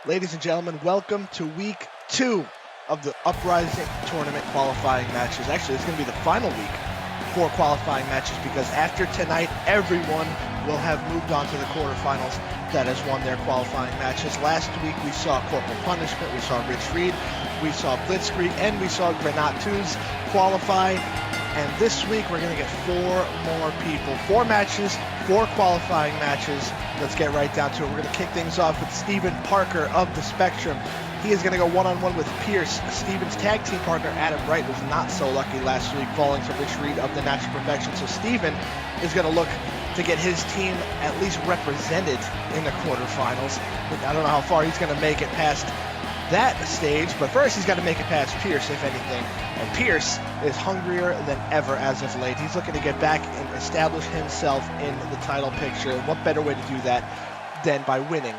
Ladies and gentlemen, welcome to week 2 of the Uprising tournament qualifying matches. Actually, it's going to be the final week for qualifying matches because after tonight, everyone will have moved on to the quarterfinals that has won their qualifying matches. Last week, we saw Corporal Punishment, we saw Rich Reed, we saw Blitzkrieg, and we saw Granatuz qualify. And this week, we're going to get 4 more people. 4 matches, 4 qualifying matches. Let's get right down to it. We're going to kick things off with Stephen Parker of the Spectrum. He is going to go one-on-one with Pierce. Stephen's tag team partner, Adam Wright, was not so lucky last week, falling to Rich Reed of the Natural Perfection. So Stephen is going to look to get his team at least represented in the quarterfinals. I don't know how far he's going to make it past that stage, but first he's got to make it past Pierce, if anything. And Pierce is hungrier than ever as of late. He's looking to get back and establish himself in the title picture. What better way to do that than by winning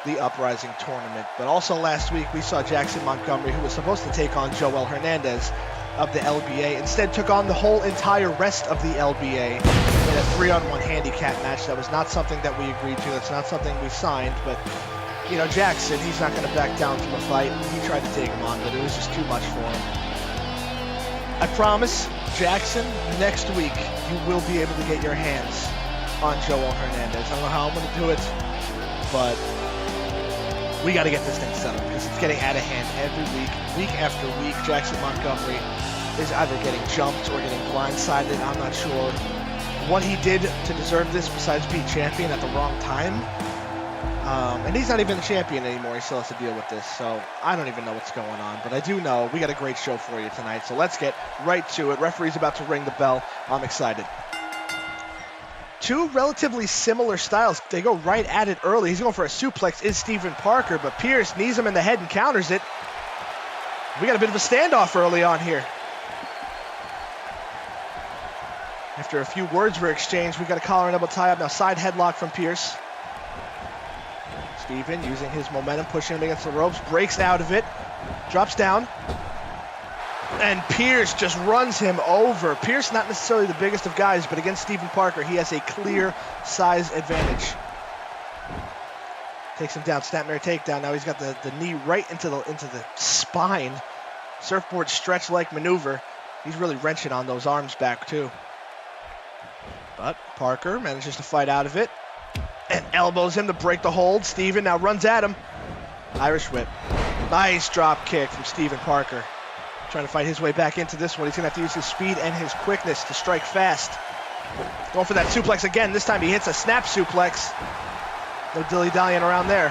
the Uprising tournament? But also last week we saw Jackson Montgomery, who was supposed to take on Joel Hernandez of the LBA, instead took on the whole entire rest of the LBA in a 3-on-1 handicap match. That was not something that we agreed to. That's not something we signed, but you know, Jackson, he's not going to back down from a fight. He tried to take him on, but it was just too much for him. I promise, Jackson, next week, you will be able to get your hands on Joel Hernandez. I don't know how I'm going to do it, but we got to get this thing settled because it's getting out of hand every week. Week after week, Jackson Montgomery is either getting jumped or getting blindsided. I'm not sure what he did to deserve this besides being champion at the wrong time. And he's not even the champion anymore. He still has to deal with this. So I don't even know what's going on. But I do know we got a great show for you tonight. So let's get right to it. Referee's about to ring the bell. I'm excited. 2 relatively similar styles. They go right at it early. He's going for a suplex, is Stephen Parker. But Pierce knees him in the head and counters it. We got a bit of a standoff early on here. After a few words were exchanged, we got a collar and elbow tie-up. Now side headlock from Pierce. Stephen, using his momentum, pushing him against the ropes, breaks out of it, drops down, and Pierce just runs him over. Pierce, not necessarily the biggest of guys, but against Stephen Parker, he has a clear size advantage. Takes him down, snapmare takedown. Now he's got the knee right into the spine. Surfboard stretch-like maneuver. He's really wrenching on those arms back, too. But Parker manages to fight out of it and elbows him to break the hold. Stephen now runs at him. Irish whip. Nice drop kick from Stephen Parker. Trying to fight his way back into this one. He's going to have to use his speed and his quickness to strike fast. Going for that suplex again. This time he hits a snap suplex. No dilly-dallying around there.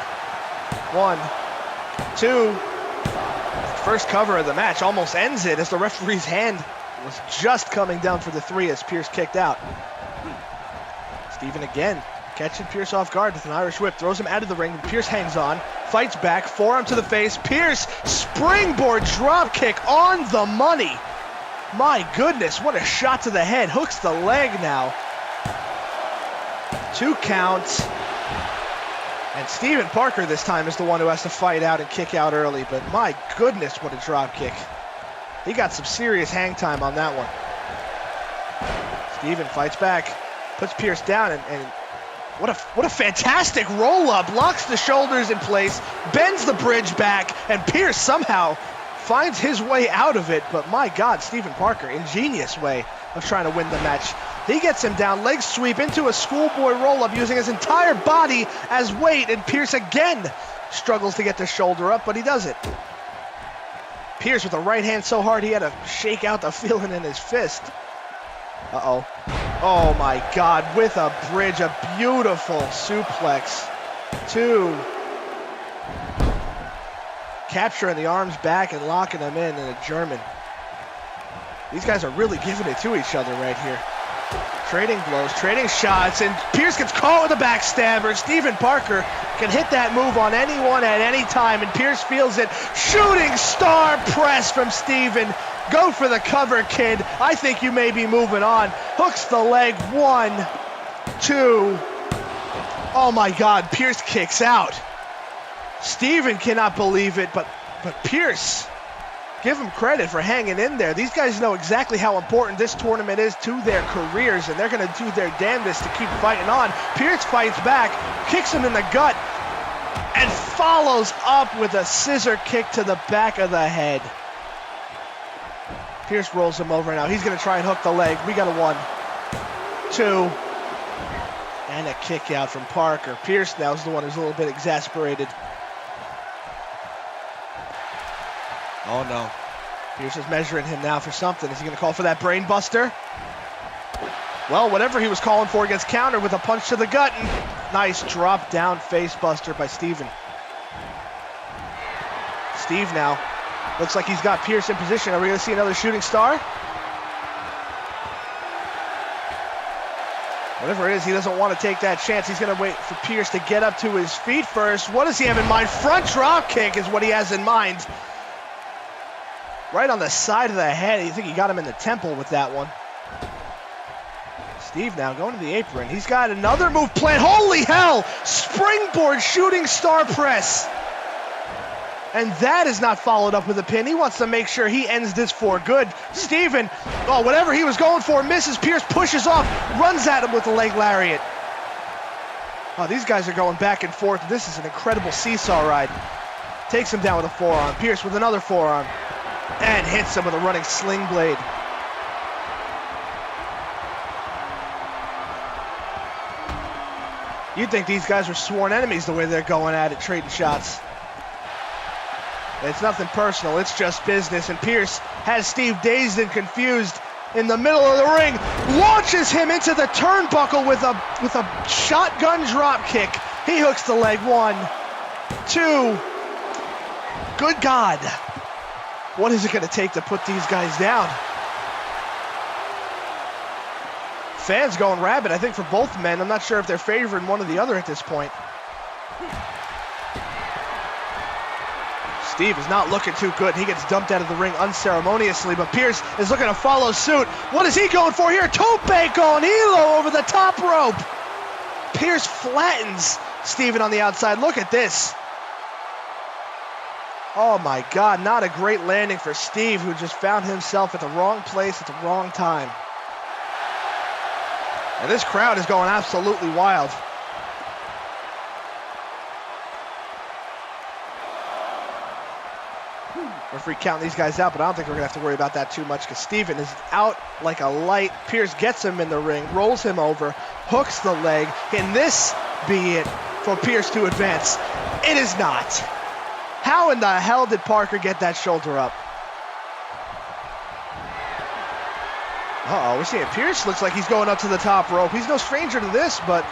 1, 2. First cover of the match almost ends it as the referee's hand was just coming down for the 3 as Pierce kicked out. Stephen again catching Pierce off guard with an Irish whip, throws him out of the ring. Pierce hangs on, fights back, forearm to the face. Pierce, springboard drop kick on the money. My goodness, what a shot to the head. Hooks the leg now. 2 counts. And Stephen Parker this time is the one who has to fight out and kick out early, but my goodness, what a drop kick. He got some serious hang time on that one. Stephen fights back, puts Pierce down, and what a fantastic roll-up. Locks the shoulders in place, bends the bridge back, and Pierce somehow finds his way out of it. But my God, Stephen Parker, ingenious way of trying to win the match. He gets him down, leg sweep into a schoolboy roll-up using his entire body as weight, and Pierce again struggles to get the shoulder up, but he does it. Pierce with the right hand so hard he had to shake out the feeling in his fist. Uh-oh. Oh my God, with a bridge, a beautiful suplex. 2. Capturing the arms back and locking them in a German. These guys are really giving it to each other right here. Trading blows, trading shots, and Pierce gets caught with a backstabber. Stephen Parker can hit that move on anyone at any time, and Pierce feels it. Shooting star press from Stephen. Go for the cover, kid. I think you may be moving on. Hooks the leg. 1, 2. Oh my God, Pierce kicks out. Stephen cannot believe it, but Pierce, give him credit for hanging in there. These guys know exactly how important this tournament is to their careers, and they're going to do their damnedest to keep fighting on. Pierce fights back, kicks him in the gut, and follows up with a scissor kick to the back of the head. Pierce rolls him over now. He's going to try and hook the leg. We got a 1, 2, and a kick out from Parker. Pierce now is the one who's a little bit exasperated. Oh no. Pierce is measuring him now for something. Is he going to call for that brain buster? Well, whatever he was calling for gets countered with a punch to the gut. And nice drop down face buster by Steven. Steve now looks like he's got Pierce in position. Are we going to see another shooting star? Whatever it is, he doesn't want to take that chance. He's going to wait for Pierce to get up to his feet first. What does he have in mind? Front drop kick is what he has in mind. Right on the side of the head. You think he got him in the temple with that one. Steve now going to the apron. He's got another move planned. Holy hell! Springboard shooting star press. And that is not followed up with a pin. He wants to make sure he ends this for good. Steven, oh, whatever he was going for, misses. Pierce pushes off, runs at him with the leg lariat. Oh, these guys are going back and forth. This is an incredible seesaw ride. Takes him down with a forearm. Pierce with another forearm. And hits him with a running sling blade. You'd think these guys were sworn enemies the way they're going at it, trading shots. It's nothing personal, it's just business, and Pierce has Steve dazed and confused in the middle of the ring, launches him into the turnbuckle with a shotgun drop kick. He hooks the leg. 1, 2. Good God. What is it going to take to put these guys down? Fans going rabid, I think, for both men. I'm not sure if they're favoring one or the other at this point. Steve is not looking too good. He gets dumped out of the ring unceremoniously, but Pierce is looking to follow suit. What is he going for here? Tope con hilo over the top rope. Pierce flattens Steven on the outside. Look at this. Oh my God, not a great landing for Steve, who just found himself at the wrong place at the wrong time. And this crowd is going absolutely wild. Referee counting these guys out, but I don't think we're going to have to worry about that too much because Steven is out like a light. Pierce gets him in the ring, rolls him over, hooks the leg. Can this be it for Pierce to advance? It is not. How in the hell did Parker get that shoulder up? Uh-oh, we're seeing Pierce looks like he's going up to the top rope. He's no stranger to this, but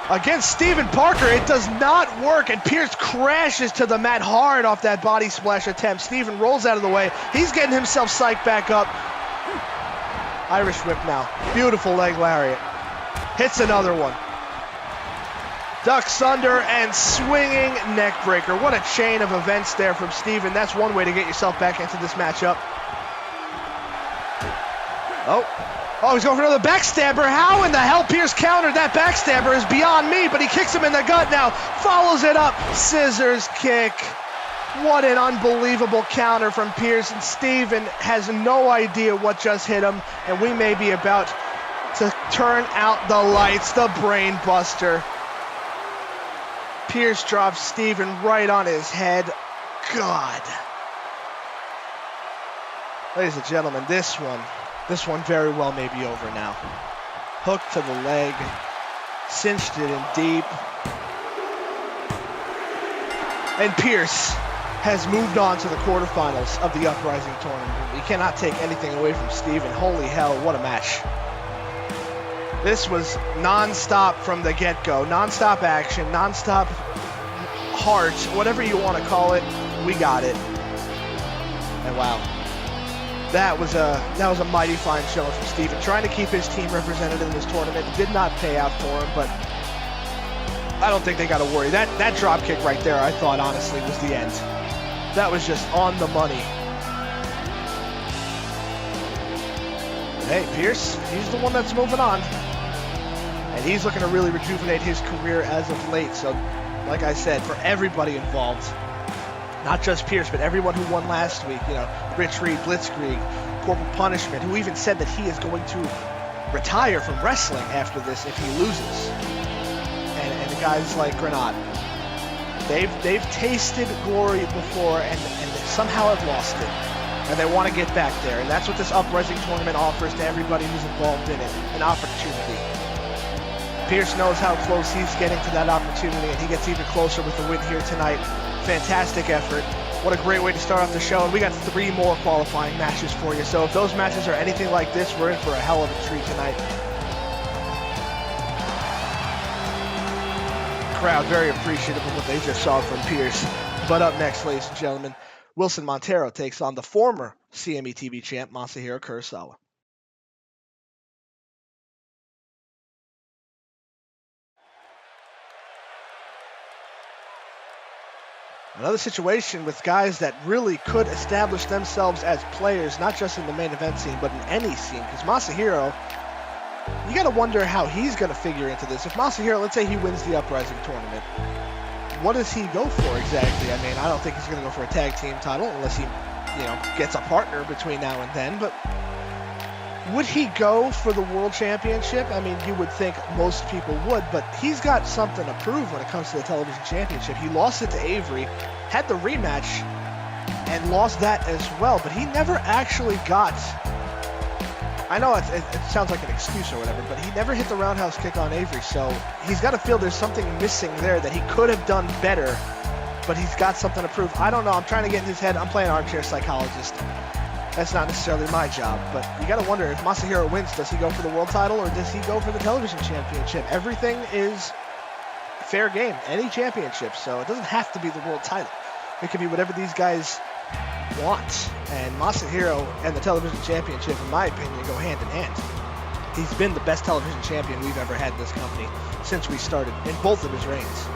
against Steven Parker, it does not work, and Pierce crashes to the mat hard off that body splash attempt. Steven rolls out of the way. He's getting himself psyched back up. Irish whip now. Beautiful leg lariat. Hits another one. Ducks under and swinging neck breaker. What a chain of events there from Steven. That's one way to get yourself back into this matchup. Oh, he's going for another backstabber. How in the hell Pierce countered that backstabber is beyond me, but he kicks him in the gut now. Follows it up. Scissors kick. What an unbelievable counter from Pierce. And Steven has no idea what just hit him, and we may be about to turn out the lights. The brain buster. Pierce drops Steven right on his head. God. Ladies and gentlemen, this one very well may be over now. Hook to the leg, cinched it in deep. And Pierce has moved on to the quarterfinals of the Uprising tournament. We cannot take anything away from Steven. Holy hell, what a match. This was non-stop from the get-go. Non-stop action, non-stop heart, whatever you want to call it, we got it. And wow. That was a mighty fine showing from Steven. Trying to keep his team represented in this tournament. Did not pay out for him, but I don't think they got to worry. That drop kick right there, I thought, honestly, was the end. That was just on the money. But hey, Pierce, he's the one that's moving on. And he's looking to really rejuvenate his career as of late. So, like I said, for everybody involved, not just Pierce, but everyone who won last week, Rich Reed, Blitzkrieg, Corporal Punishment, who even said that he is going to retire from wrestling after this if he loses. And the guys like Granat. They've tasted glory before and somehow have lost it. And they want to get back there. And that's what this Uprising tournament offers to everybody who's involved in it, an opportunity. Pierce knows how close he's getting to that opportunity, and he gets even closer with the win here tonight. Fantastic effort. What a great way to start off the show. And we got 3 more qualifying matches for you. So if those matches are anything like this, we're in for a hell of a treat tonight. Crowd very appreciative of what they just saw from Pierce. But up next, ladies and gentlemen, Wilson Montero takes on the former CME TV champ, Masahiro Kurosawa. Another situation with guys that really could establish themselves as players, not just in the main event scene, but in any scene. Because Masahiro, you got to wonder how he's going to figure into this. If Masahiro, let's say he wins the Uprising tournament, what does he go for exactly? I mean, I don't think he's going to go for a tag team title unless he, gets a partner between now and then. But would he go for the World Championship? I mean, you would think most people would, but he's got something to prove when it comes to the Television Championship. He lost it to Avery, had the rematch, and lost that as well, but he never actually got... I know it sounds like an excuse or whatever, but he never hit the roundhouse kick on Avery, so he's got to feel there's something missing there that he could have done better, but he's got something to prove. I don't know. I'm trying to get in his head. I'm playing armchair psychologist. That's not necessarily my job, but you got to wonder, if Masahiro wins, does he go for the world title or does he go for the television championship? Everything is fair game, any championship, so it doesn't have to be the world title. It could be whatever these guys want, and Masahiro and the television championship, in my opinion, go hand in hand. He's been the best television champion we've ever had in this company since we started, in both of his reigns.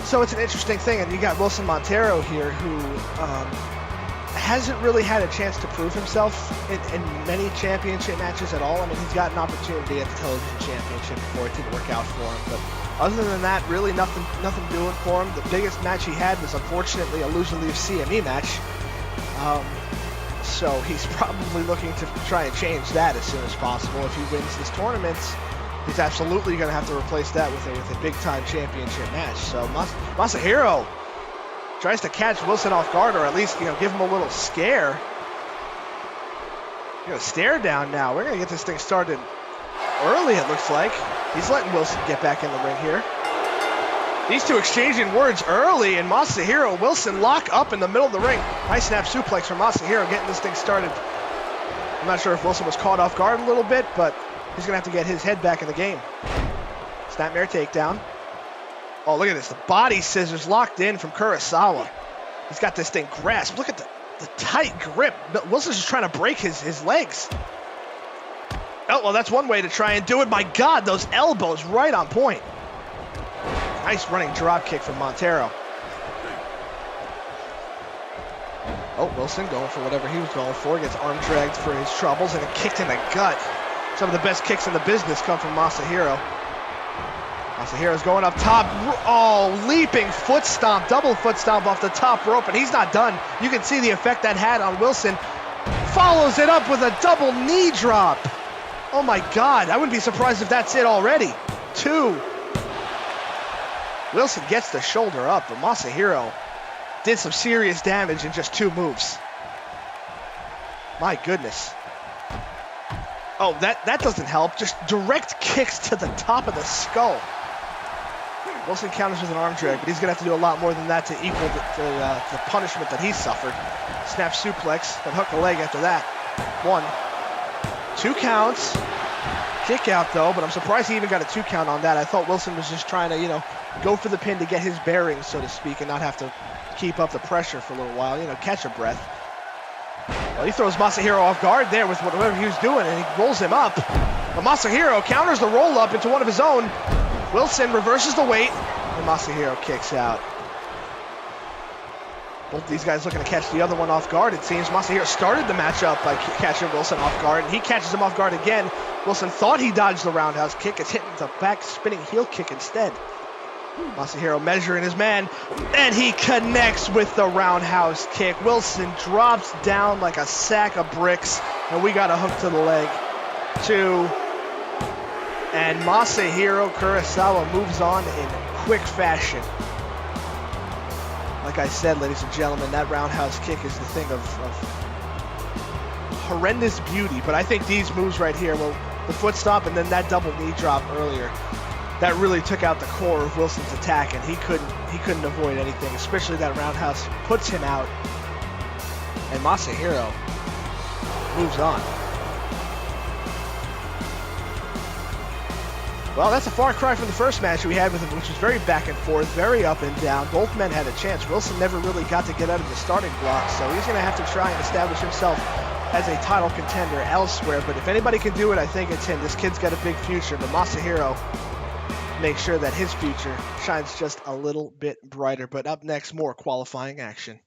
So it's an interesting thing, and you got Wilson Montero here, who hasn't really had a chance to prove himself in many championship matches at all. I mean, he's got an opportunity at the television championship before it didn't work out for him, but other than that, really nothing doing for him. The biggest match he had was unfortunately a loser-leave CME match. So he's probably looking to try and change that as soon as possible. If he wins this tournament, he's absolutely going to have to replace that with a big-time championship match. So Masahiro tries to catch Wilson off guard, or at least give him a little scare. Gonna stare down now. We're gonna get this thing started early, it looks like. He's letting Wilson get back in the ring here. These two exchanging words early, and Masahiro, Wilson lock up in the middle of the ring. Nice snap suplex from Masahiro, getting this thing started. I'm not sure if Wilson was caught off guard a little bit, but he's gonna have to get his head back in the game. Snapmare takedown. Oh, look at this. The body scissors locked in from Kurosawa. He's got this thing grasped. Look at the tight grip. Wilson's just trying to break his legs. Oh, well, that's one way to try and do it. My God, those elbows right on point. Nice running drop kick from Montero. Oh, Wilson going for whatever he was going for. Gets arm dragged for his troubles and a kick in the gut. Some of the best kicks in the business come from Masahiro. Masahiro's going up top. Oh, leaping foot stomp, double foot stomp off the top rope, and he's not done. You can see the effect that had on Wilson. Follows it up with a double knee drop. Oh my God, I wouldn't be surprised if that's it already. 2. Wilson gets the shoulder up, but Masahiro did some serious damage in just 2 moves. My goodness. Oh, that doesn't help. Just direct kicks to the top of the skull. Wilson counters with an arm drag, but he's going to have to do a lot more than that to equal the punishment that he suffered. Snap suplex, then hook a leg after that. 1, 2 counts. Kick out, though, but I'm surprised he even got a 2 count on that. I thought Wilson was just trying to, go for the pin to get his bearings, so to speak, and not have to keep up the pressure for a little while, catch a breath. Well, he throws Masahiro off guard there with whatever he was doing, and he rolls him up. But Masahiro counters the roll-up into one of his own. Wilson reverses the weight, and Masahiro kicks out. Both these guys looking to catch the other one off guard, it seems. Masahiro started the matchup by catching Wilson off guard, and he catches him off guard again. Wilson thought he dodged the roundhouse kick. It's hitting the back spinning heel kick instead. Masahiro measuring his man, and he connects with the roundhouse kick. Wilson drops down like a sack of bricks, and we got a hook to the leg. 2. And Masahiro Kurosawa moves on in quick fashion. Like I said, ladies and gentlemen, that roundhouse kick is the thing of horrendous beauty. But I think these moves right here, well, the foot stomp and then that double knee drop earlier, that really took out the core of Wilson's attack, and he couldn't avoid anything, especially that roundhouse puts him out. And Masahiro moves on. Well, that's a far cry from the first match we had with him, which was very back and forth, very up and down. Both men had a chance. Wilson never really got to get out of the starting block, so he's going to have to try and establish himself as a title contender elsewhere. But if anybody can do it, I think it's him. This kid's got a big future, but Masahiro makes sure that his future shines just a little bit brighter. But up next, more qualifying action.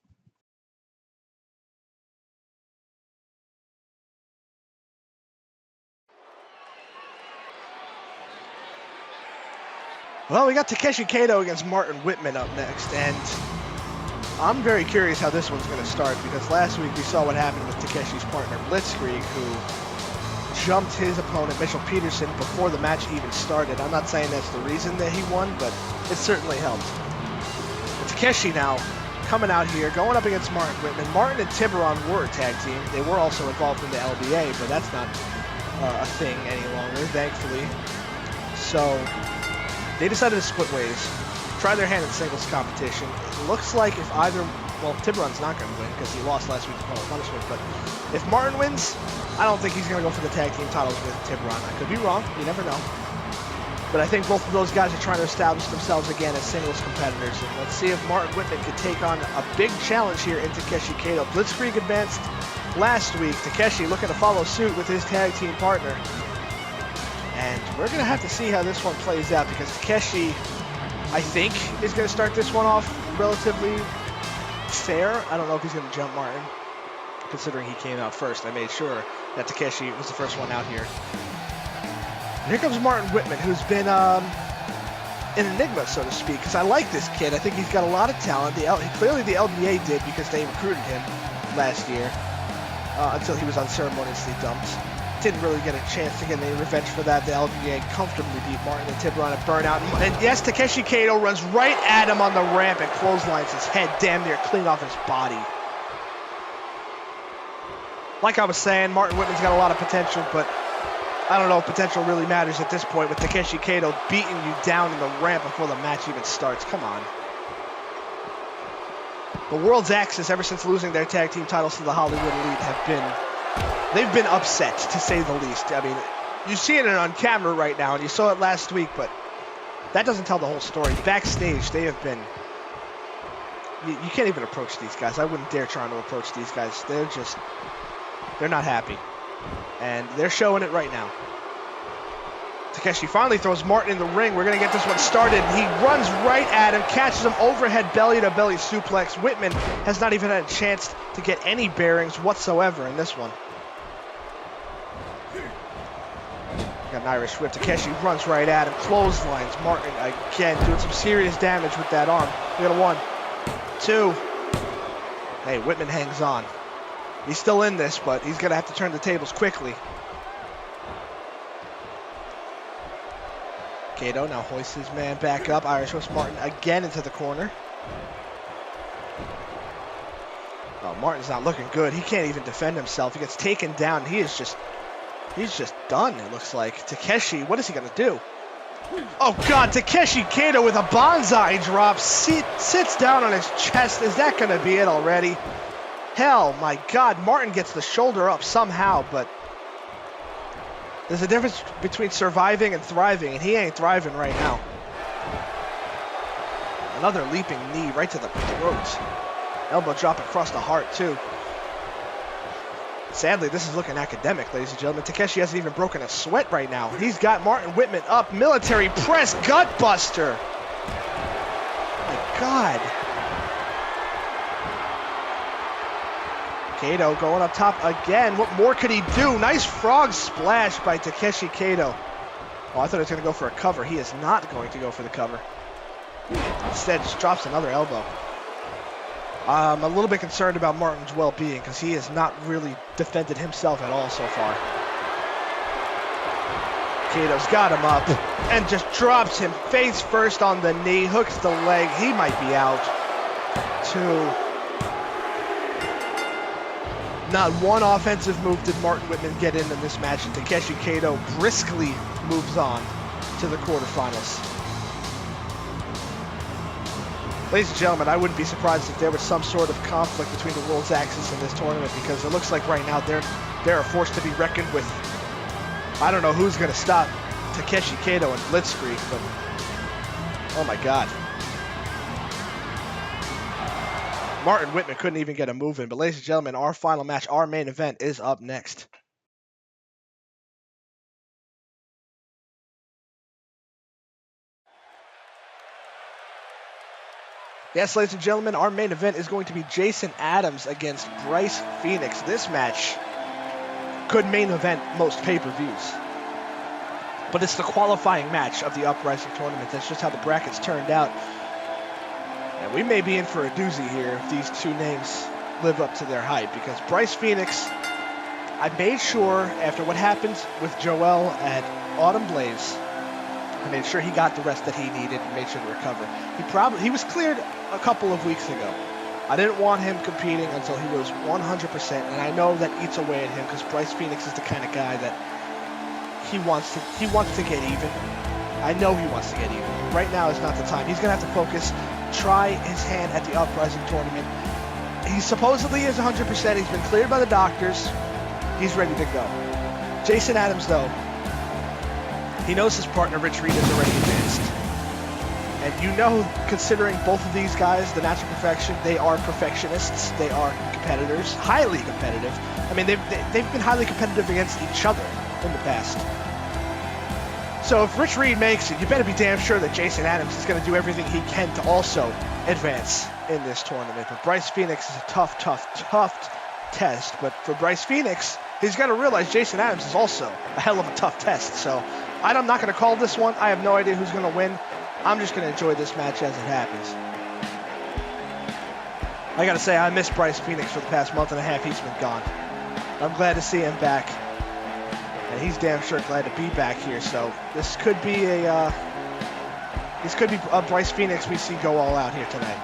Well, we got Takeshi Kato against Martin Wittman up next, and I'm very curious how this one's going to start, because last week we saw what happened with Takeshi's partner Blitzkrieg, who jumped his opponent Mitchell Peterson before the match even started. I'm not saying that's the reason that he won, but it certainly helped. And Takeshi now coming out here, going up against Martin Wittman. Martin and Tiburon were a tag team. They were also involved in the LBA, but that's not a thing any longer, thankfully. So they decided to split ways, try their hand in singles competition. It looks like if either, well, Tiburon's not going to win because he lost last week to Public Punishment, but if Martin wins, I don't think he's going to go for the tag team titles with Tiburon. I could be wrong, you never know. But I think both of those guys are trying to establish themselves again as singles competitors. And let's see if Martin Wittman can take on a big challenge here in Takeshi Kato. Blitzkrieg advanced last week. Takeshi looking to follow suit with his tag team partner. And we're going to have to see how this one plays out, because Takeshi, I think, is going to start this one off relatively fair. I don't know if he's going to jump Martin, considering he came out first. I made sure that Takeshi was the first one out here. And here comes Martin Wittman, who's been an enigma, so to speak, because I like this kid. I think he's got a lot of talent. Clearly the LBA did, because they recruited him last year until he was unceremoniously dumped. Didn't really get a chance to get any revenge for that. The LBA comfortably beat Martin and Tiburon at Burnout. And yes, Takeshi Kato runs right at him on the ramp and clotheslines his head damn near clean off his body. Like I was saying, Martin Wittman's got a lot of potential, but I don't know if potential really matters at this point with Takeshi Kato beating you down in the ramp before the match even starts. Come on. The World's Axis, ever since losing their tag team titles to the Hollywood Elite, they've been upset, to say the least. I mean, you see it on camera right now, and you saw it last week, but that doesn't tell the whole story. Backstage, they have been... You can't even approach these guys. I wouldn't dare try to approach these guys. They're not happy. And they're showing it right now. Takeshi finally throws Martin in the ring. We're going to get this one started. He runs right at him, catches him overhead belly-to-belly suplex. Wittman has not even had a chance to get any bearings whatsoever in this one. Got an Irish whip. Takeshi runs right at him, clotheslines Martin again, doing some serious damage with that arm. We got a 1, 2. Hey, Wittman hangs on. He's still in this, but he's going to have to turn the tables quickly. Kato now hoists his man back up. Irish whips Martin again into the corner. Oh, Martin's not looking good. He can't even defend himself. He gets taken down. He's just done, it looks like. Takeshi, what is he going to do? Oh, God, Takeshi Kato with a bonsai drop. Sits down on his chest. Is that going to be it already? Hell, my God. Martin gets the shoulder up somehow, but there's a difference between surviving and thriving, and he ain't thriving right now. Another leaping knee right to the throat. Elbow drop across the heart, too. Sadly, this is looking academic, ladies and gentlemen. Takeshi hasn't even broken a sweat right now. He's got Martin Wittman up. Military press gut buster. My God. Kato going up top again. What more could he do? Nice frog splash by Takeshi Kato. Oh, I thought he was going to go for a cover. He is not going to go for the cover. Instead, just drops another elbow. I'm a little bit concerned about Martin's well-being because he has not really defended himself at all so far. Kato's got him up and just drops him face first on the knee, hooks the leg. He might be out. 2. Not one offensive move did Martin Wittman get in this match, and Takeshi Kato briskly moves on to the quarterfinals. Ladies and gentlemen, I wouldn't be surprised if there was some sort of conflict between the world's axis in this tournament, because it looks like right now they're a force to be reckoned with. I don't know who's going to stop Takeshi Kato and Blitzkrieg, but oh my God. Martin Wittman couldn't even get a move in. But ladies and gentlemen, our final match, our main event, is up next. Yes, ladies and gentlemen, our main event is going to be Jason Adams against Bryce Phoenix. This match could main event most pay-per-views. But it's the qualifying match of the Uprising tournament. That's just how the brackets turned out. And we may be in for a doozy here if these two names live up to their hype, because Bryce Phoenix, I made sure after what happened with Joel at Autumn Blaze, I made sure he got the rest that he needed and made sure to recover. He was cleared a couple of weeks ago. I didn't want him competing until he was 100%, and I know that eats away at him because Bryce Phoenix is the kind of guy that he wants to get even. I know he wants to get even. Right now is not the time. He's going to have to focus, try his hand at the Uprising tournament. He supposedly is 100%. He's been cleared by the doctors. He's ready to go. Jason Adams, though, he knows his partner, Rich Reed, is already advanced. And you know, considering both of these guys, the Natural Perfection, they are perfectionists. They are competitors, highly competitive. I mean, they've been highly competitive against each other in the past. So if Rich Reed makes it, you better be damn sure that Jason Adams is going to do everything he can to also advance in this tournament. But Bryce Phoenix is a tough test. But for Bryce Phoenix, he's got to realize Jason Adams is also a hell of a tough test. So I'm not going to call this one. I have no idea who's going to win. I'm just going to enjoy this match as it happens. I got to say, I miss Bryce Phoenix for the past month and a half. He's been gone. I'm glad to see him back. And he's damn sure glad to be back here. So this could be a Bryce Phoenix we see go all out here tonight.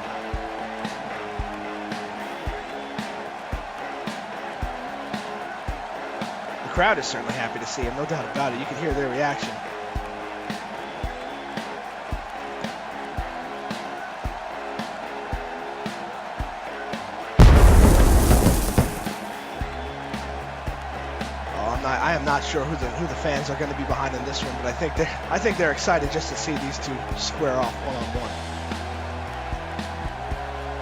The crowd is certainly happy to see him, no doubt about it. You can hear their reaction. I am not sure who the fans are going to be behind in this one, but I think they're excited just to see these two square off one-on-one.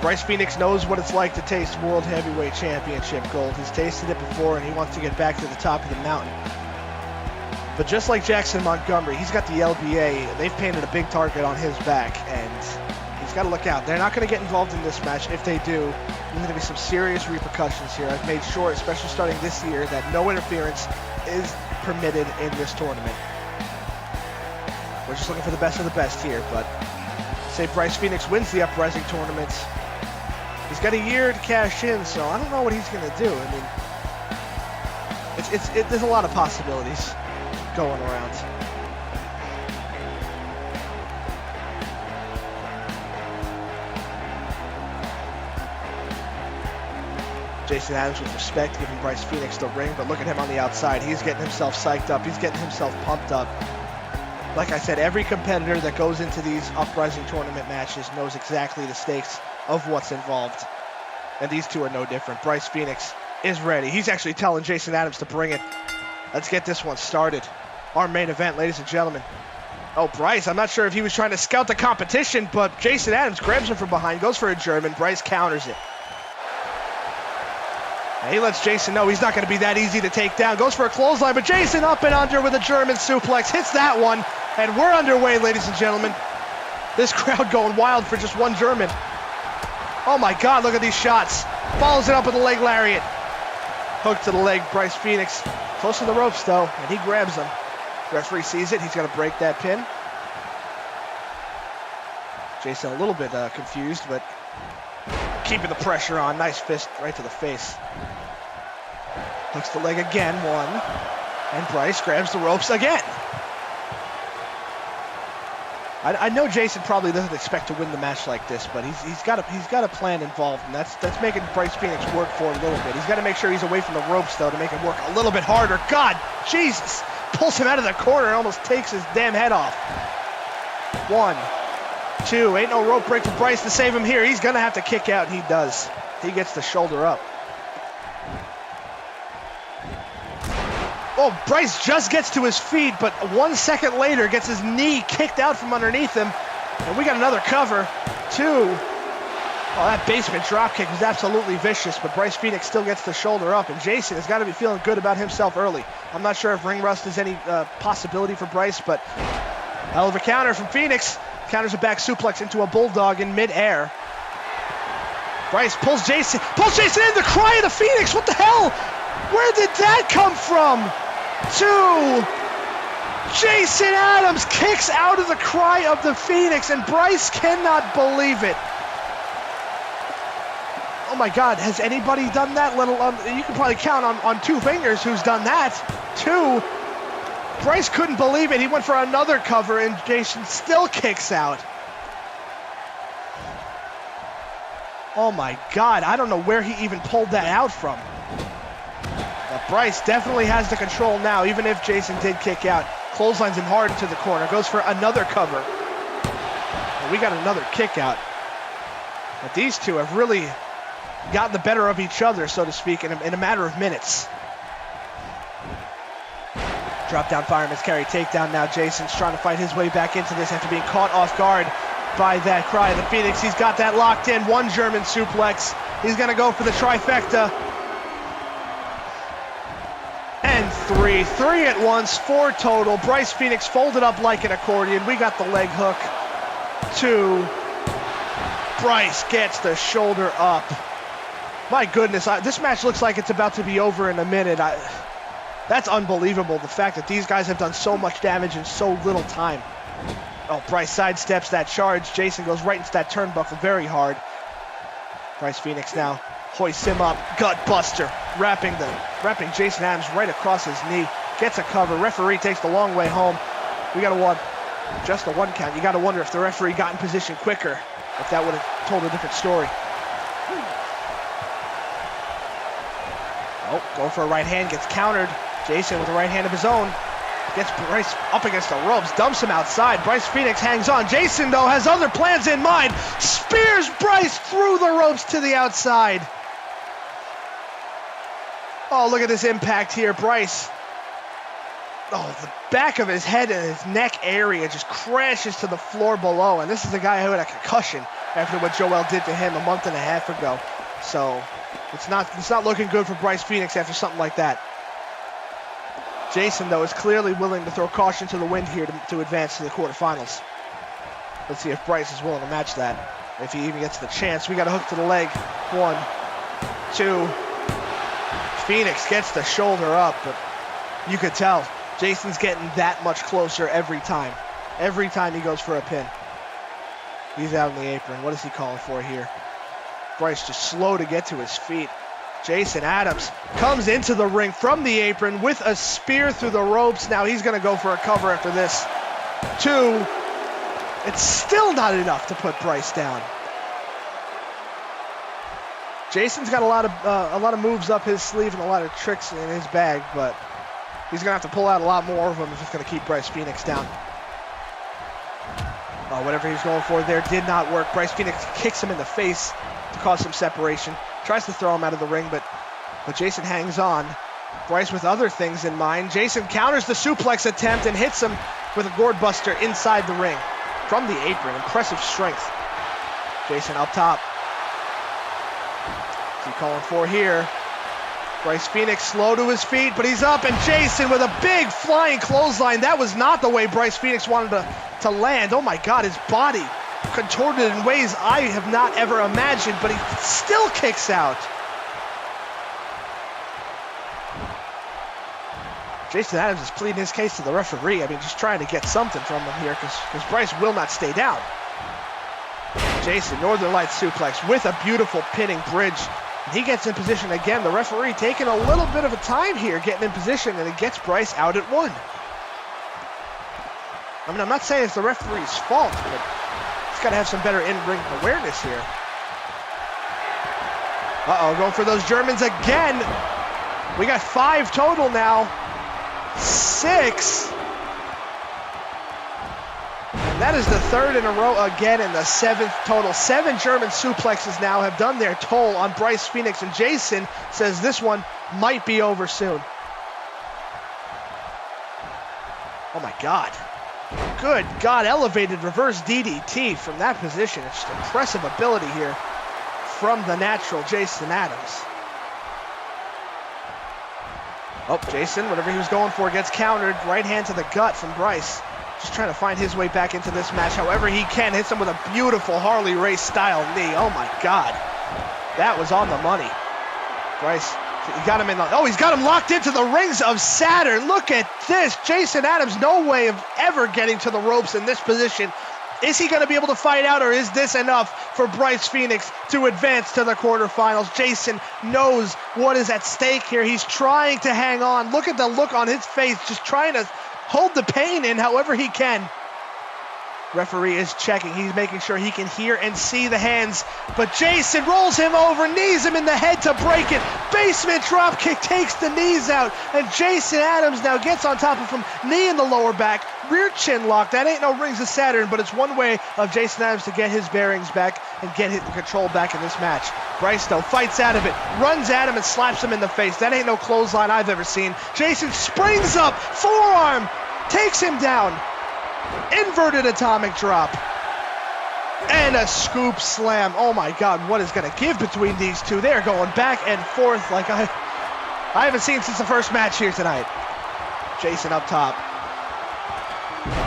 Bryce Phoenix knows what it's like to taste World Heavyweight Championship gold. He's tasted it before, and he wants to get back to the top of the mountain. But just like Jackson Montgomery, he's got the LBA. They've painted a big target on his back, and he's got to look out. They're not going to get involved in this match. If they do, there's going to be some serious repercussions here. I've made sure, especially starting this year, that no interference is permitted in this tournament. We're just looking for the best of the best here, but say Bryce Phoenix wins the Uprising tournament. He's got a year to cash in, so I don't know what he's going to do. I mean, there's a lot of possibilities going around. Jason Adams with respect, giving Bryce Phoenix the ring, but look at him on the outside. He's getting himself psyched up. He's getting himself pumped up. Like I said, every competitor that goes into these Uprising tournament matches knows exactly the stakes of what's involved. And these two are no different. Bryce Phoenix is ready. He's actually telling Jason Adams to bring it. Let's get this one started. Our main event, ladies and gentlemen. Oh, Bryce, I'm not sure if he was trying to scout the competition, but Jason Adams grabs him from behind, goes for a German. Bryce counters it. And he lets Jason know he's not going to be that easy to take down. Goes for a clothesline, but Jason up and under with a German suplex. Hits that one, and we're underway, ladies and gentlemen. This crowd going wild for just one German. Oh my God, look at these shots. Follows it up with a leg lariat. Hook to the leg, Bryce Phoenix. Close to the ropes, though, and he grabs him. Referee sees it. He's going to break that pin. Jason a little bit confused, but keeping the pressure on. Nice fist right to the face. Hooks the leg again, one. And Bryce grabs the ropes again. I know Jason probably doesn't expect to win the match like this, but he's got a plan involved, and that's making Bryce Phoenix work for a little bit. He's got to make sure he's away from the ropes, though, to make him work a little bit harder. God, Jesus! Pulls him out of the corner and almost takes his damn head off. 1, 2, ain't no rope break for Bryce to save him here. He's gonna have to kick out, and he does. He gets the shoulder up. Oh, Bryce just gets to his feet, but 1 second later gets his knee kicked out from underneath him. And we got another cover. 2. Oh, that basement dropkick was absolutely vicious, but Bryce Phoenix still gets the shoulder up, and Jason has got to be feeling good about himself early. I'm not sure if ring rust is any possibility for Bryce, but hell of a counter from Phoenix. Counters a back suplex into a bulldog in midair. Bryce pulls Jason in, the cry of the Phoenix. What the hell? Where did that come from? 2. Jason Adams kicks out of the cry of the Phoenix, and Bryce cannot believe it. Oh my God, has anybody done that? Let alone, you can probably count on 2 fingers who's done that. 2. Bryce couldn't believe it. He went for another cover, and Jason still kicks out. Oh my God, I don't know where he even pulled that out from. But Bryce definitely has the control now, even if Jason did kick out. Clotheslines him hard into the corner, goes for another cover. And we got another kick out. But these two have really gotten the better of each other, so to speak, in a matter of minutes. Drop down fireman's carry, takedown now. Jason's trying to fight his way back into this after being caught off guard by that cry of the Phoenix. He's got that locked in. 1 German suplex. He's gonna go for the trifecta. And 3 at once, 4 total. Bryce Phoenix folded up like an accordion. We got the leg hook. 2. Bryce gets the shoulder up. My goodness, this match looks like it's about to be over in a minute. That's unbelievable, the fact that these guys have done so much damage in so little time. Oh, Bryce sidesteps that charge. Jason goes right into that turnbuckle very hard. Bryce Phoenix now hoists him up. Gut buster. Wrapping Jason Adams right across his knee. Gets a cover. Referee takes the long way home. We got just a 1 count. You got to wonder if the referee got in position quicker, if that would have told a different story. Oh, going for a right hand, gets countered. Jason with a right hand of his own. Gets Bryce up against the ropes, dumps him outside. Bryce Phoenix hangs on. Jason, though, has other plans in mind. Spears Bryce through the ropes to the outside. Oh, look at this impact here. Bryce. Oh, the back of his head and his neck area just crashes to the floor below. And this is a guy who had a concussion after what Joel did to him a month and a half ago. So it's not looking good for Bryce Phoenix after something like that. Jason, though, is clearly willing to throw caution to the wind here to advance to the quarterfinals. Let's see if Bryce is willing to match that, if he even gets the chance. We got a hook to the leg. 1, 2. Phoenix gets the shoulder up, but you could tell Jason's getting that much closer every time. Every time he goes for a pin. He's out in the apron. What is he calling for here? Bryce just slow to get to his feet. Jason Adams comes into the ring from the apron with a spear through the ropes. Now he's going to go for a cover after this. 2. It's still not enough to put Bryce down. Jason's got a lot of moves up his sleeve and a lot of tricks in his bag, but he's going to have to pull out a lot more of them if he's going to keep Bryce Phoenix down. Oh, whatever he was going for there did not work. Bryce Phoenix kicks him in the face to cause some separation. Tries to throw him out of the ring, but Jason hangs on. Bryce with other things in mind. Jason counters the suplex attempt and hits him with a gourd buster inside the ring. From the apron, impressive strength. Jason up top. What's he calling for here? Bryce Phoenix slow to his feet, but he's up, and Jason with a big flying clothesline. That was not the way Bryce Phoenix wanted to land. Oh my God, his body contorted in ways I have not ever imagined, but he still kicks out. Jason Adams is pleading his case to the referee. I mean, just trying to get something from him here because Bryce will not stay down. Jason, Northern Lights suplex with a beautiful pinning bridge. He gets in position again. The referee taking a little bit of a time here getting in position, and it gets Bryce out at 1. I mean, I'm not saying it's the referee's fault, but he's got to have some better in-ring awareness here. Uh-oh, going for those Germans again. We got 5 total now. 6. And that is the 3rd in a row again, and the 7th total. 7 German suplexes now have done their toll on Bryce Phoenix, and Jason says this one might be over soon. Oh my God. Good God, elevated reverse DDT from that position. It's just impressive ability here from the natural Jason Adams. Oh, Jason, whatever he was going for gets countered. Right hand to the gut from Bryce. Just trying to find his way back into this match however he can. Hits him with a beautiful Harley Race style knee. Oh my God. That was on the money. Bryce, he got him in the, oh, he's got him locked into the rings of Saturn. Look at this. Jason Adams, no way of ever getting to the ropes in this position. Is he going to be able to fight out, or is this enough for Bryce Phoenix to advance to the quarterfinals? Jason knows what is at stake here. He's trying to hang on. Look at the look on his face, just trying to hold the pain in however he can. Referee is checking. He's making sure he can hear and see the hands. But Jason rolls him over, knees him in the head to break it. Basement drop kick takes the knees out. And Jason Adams now gets on top of him. Knee in the lower back. Rear chin lock. That ain't no rings of Saturn, but it's one way of Jason Adams to get his bearings back and get his control back in this match. Bryce, though, fights out of it. Runs at him and slaps him in the face. That ain't no clothesline I've ever seen. Jason springs up. Forearm. Takes him down. Inverted atomic drop. And a scoop slam. Oh my God, what is going to give between these two? They're going back and forth like I haven't seen since the first match here tonight. Jason up top.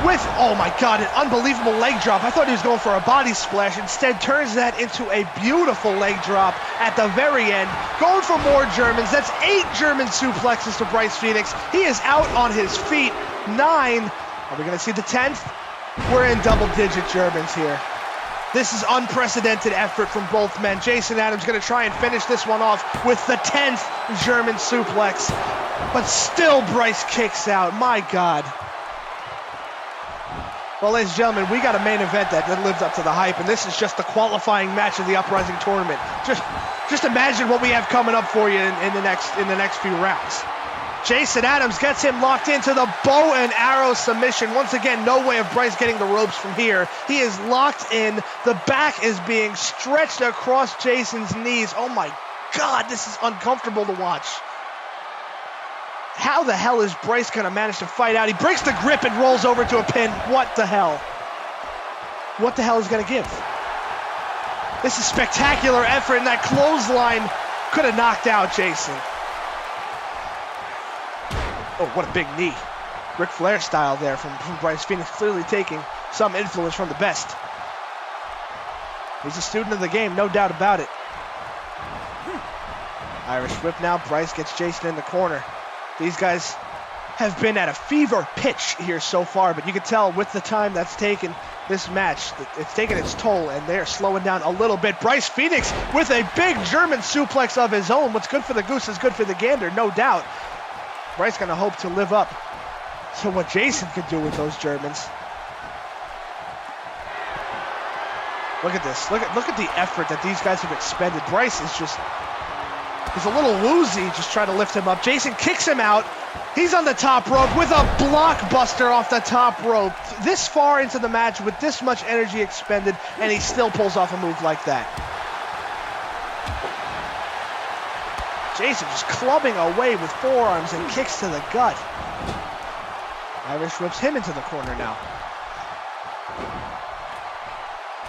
With, oh my God, an unbelievable leg drop. I thought he was going for a body splash. Instead, turns that into a beautiful leg drop at the very end. Going for more Germans. That's 8 German suplexes to Bryce Phoenix. He is out on his feet. 9. Are we going to see the 10th? We're in double-digit Germans here. This is unprecedented effort from both men. Jason Adams going to try and finish this one off with the 10th German suplex. But still Bryce kicks out. My God. Well, ladies and gentlemen, we got a main event that lived up to the hype, and this is just the qualifying match of the Uprising tournament. Just imagine what we have coming up for you in the next few rounds. Jason Adams gets him locked into the bow and arrow submission. Once again, no way of Bryce getting the ropes from here. He is locked in. The back is being stretched across Jason's knees. Oh my God, this is uncomfortable to watch. How the hell is Bryce going to manage to fight out? He breaks the grip and rolls over to a pin. What the hell? What the hell is going to give? This is spectacular effort, and that clothesline could have knocked out Jason. Oh, what a big knee. Ric Flair style there from Bryce Phoenix, clearly taking some influence from the best. He's a student of the game, no doubt about it. Irish whip now. Bryce gets Jason in the corner. These guys have been at a fever pitch here so far, but you can tell with the time that's taken this match, it's taken its toll, and they're slowing down a little bit. Bryce Phoenix with a big German suplex of his own. What's good for the goose is good for the gander, no doubt. Bryce going to hope to live up to what Jason could do with those Germans. Look at this. Look at the effort that these guys have expended. Bryce is just, he's a little woozy just trying to lift him up. Jason kicks him out. He's on the top rope with a blockbuster off the top rope. This far into the match with this much energy expended, and he still pulls off a move like that. Jason just clubbing away with forearms and kicks to the gut. Irish whips him into the corner now.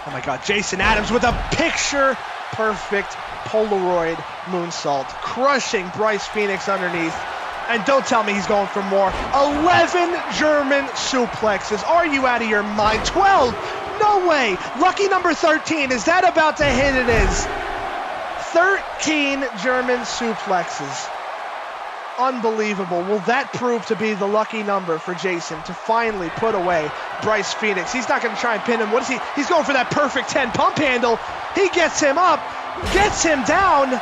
Oh my God, Jason Adams with a picture-perfect Polaroid moonsault, crushing Bryce Phoenix underneath. And don't tell me he's going for more. 11 German suplexes. Are you out of your mind? 12? No way. Lucky number 13. Is that about to hit? It is. 13 German suplexes. Unbelievable. Will that prove to be the lucky number for Jason to finally put away Bryce Phoenix? He's not going to try and pin him. What is he? He's going for that perfect 10 pump handle. He gets him up, gets him down.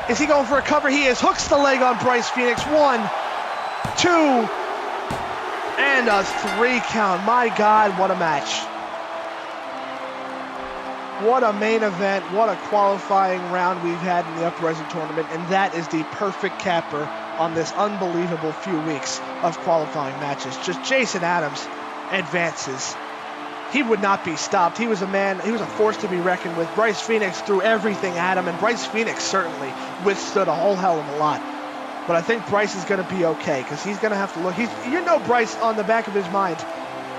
Is he going for a cover? He is. Hooks the leg on Bryce Phoenix. 1, 2, And a 3 count. My God, what a match. What a main event. What a qualifying round we've had in the Uprising tournament. And that is the perfect capper on this unbelievable few weeks of qualifying matches. Just Jason Adams advances. He would not be stopped. He was a man, he was a force to be reckoned with. Bryce Phoenix threw everything at him, and Bryce Phoenix certainly withstood a whole hell of a lot. But I think Bryce is going to be okay, because he's going to have to look. Bryce, on the back of his mind,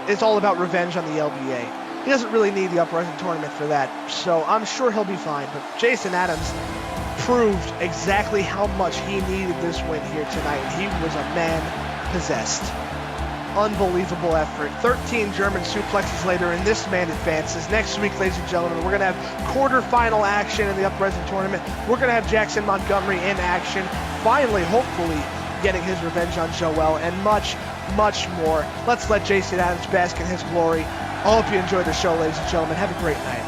is all about revenge on the LBA. He doesn't really need the Uprising tournament for that, so I'm sure he'll be fine. But Jason Adams proved exactly how much he needed this win here tonight, and he was a man possessed. Unbelievable effort. 13 German suplexes later, and this man advances. Next week, ladies and gentlemen, we're going to have quarterfinal action in the Uprising tournament. We're going to have Jackson Montgomery in action, finally, hopefully, getting his revenge on Joel, and much, much more. Let's let Jason Adams bask in his glory. I hope you enjoyed the show, ladies and gentlemen. Have a great night.